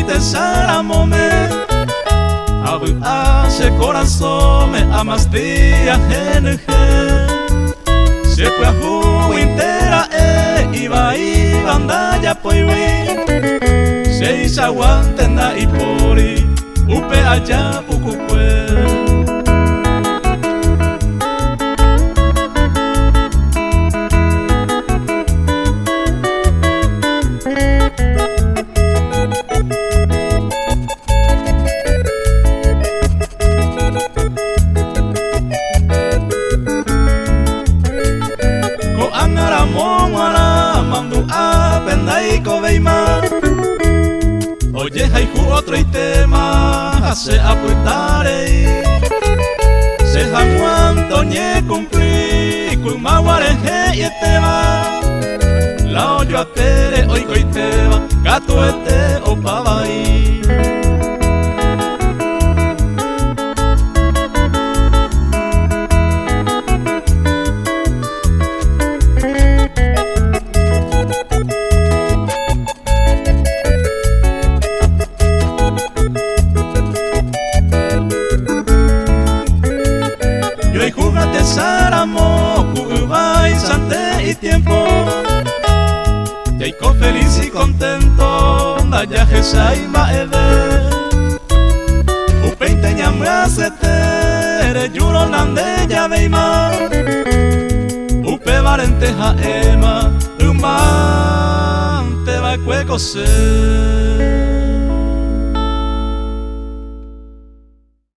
jugate saramome. Abu hace corazón me amas día GNG. Se fue a jugo entera iba andaya poiwi. Se hizo aguante na y pori upe allá pucucue. Oye, haiku otro tema, hace apuntare. Se Juan Toñe cumplí, con maguareje y tema. La oyo a pere, oigo y tema, gato este o pavaí. Jugate saramo, cuba y sante y tiempo. Teiko feliz y contento, daya jesa y maede. Upeinte ñamrasete, yuro nande ya veima. Upe varente jaema, umante va cueco se.